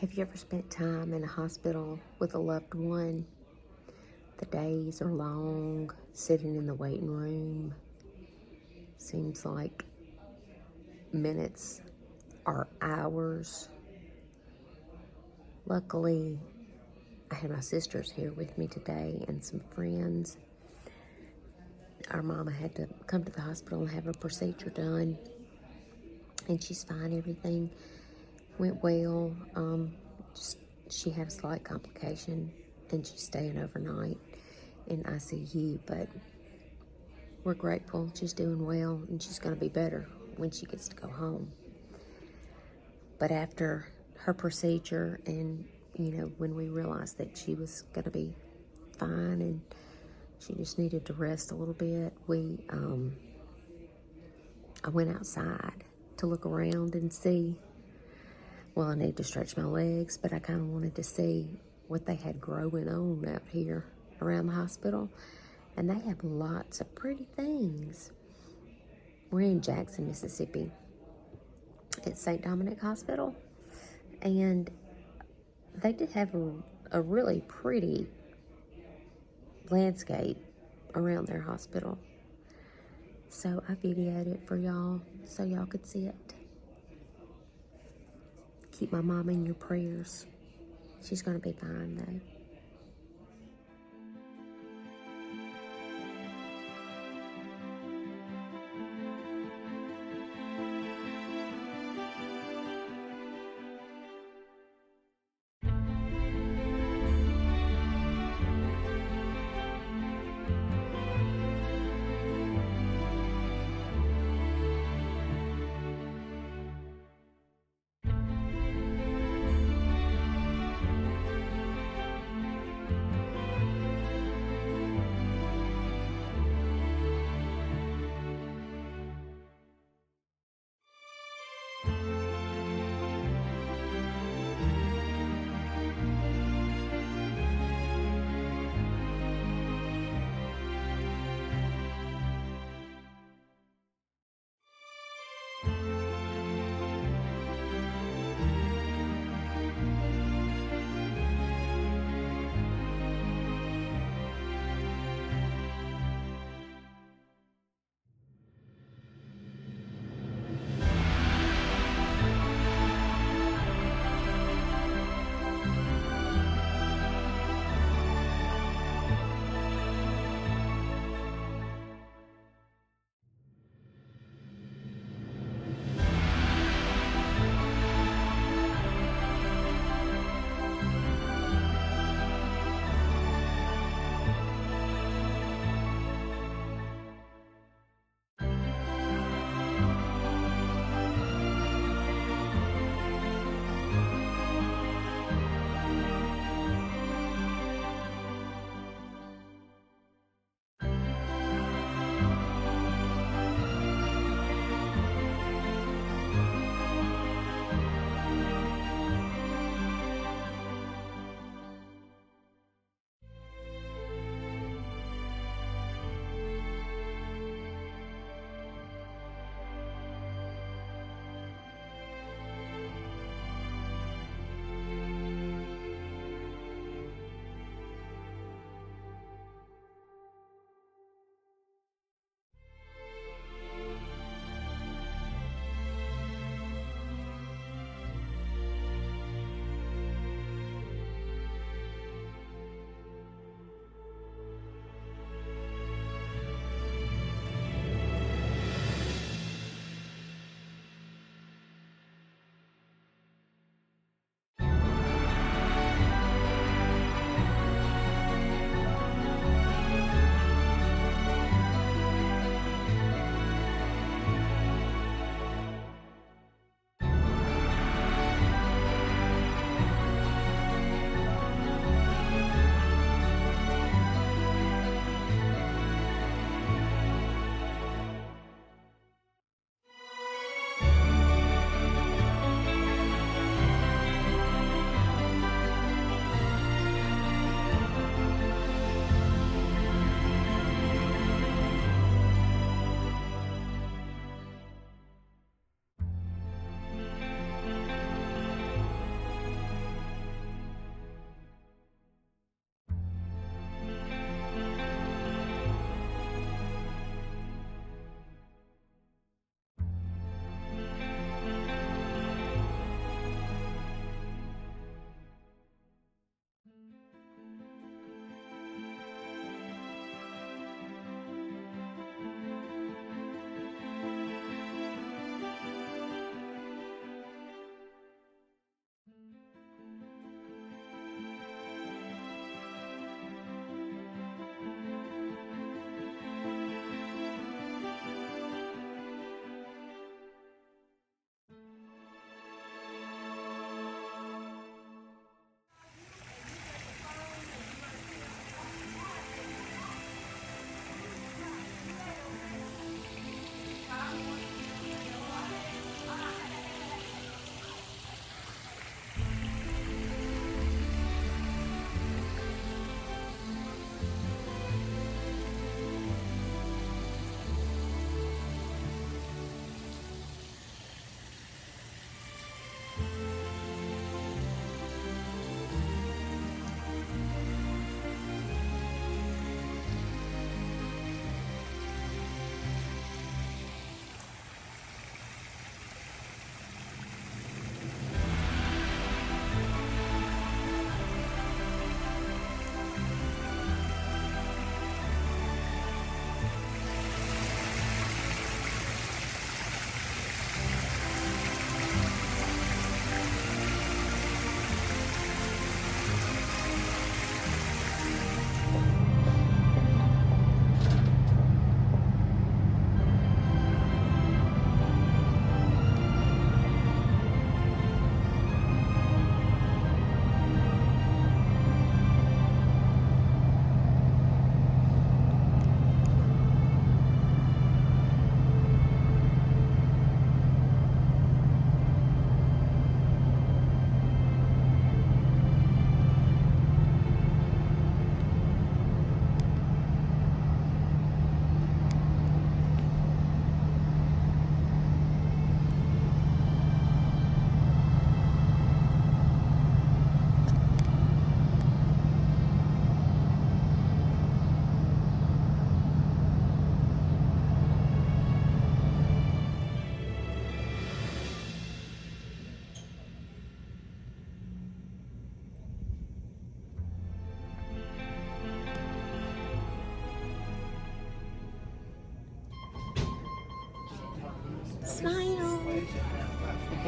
Have you ever spent time in a hospital with a loved one? The days are long, sitting in the waiting room. Seems like minutes are hours. Luckily, I had my sisters here with me today and some friends. Our mama had to come to the hospital and have a procedure done, and she's fine. Everything went well. Just she had a slight complication, and she's staying overnight in ICU, but we're grateful. She's doing well, and she's going to be better when she gets to go home. But after her procedure, and when we realized that she was going to be fine and she just needed to rest a little bit, I went outside to look around and see. Well, I need to stretch my legs, but I kind of wanted to see what they had growing on out here around the hospital. And they have lots of pretty things. We're in Jackson, Mississippi. It's St. Dominic Hospital. And they did have a really pretty landscape around their hospital. So I videoed it for y'all so y'all could see it. Keep my mom in your prayers. She's going to be fine, though.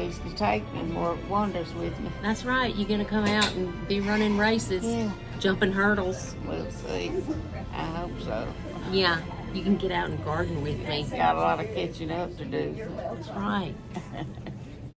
He's to take me and work wonders with me. That's right. You're going to come out and be running races, Yeah. jumping hurdles. We'll see. I hope so. Yeah, you can get out and garden with me. Got a lot of catching up to do. That's right.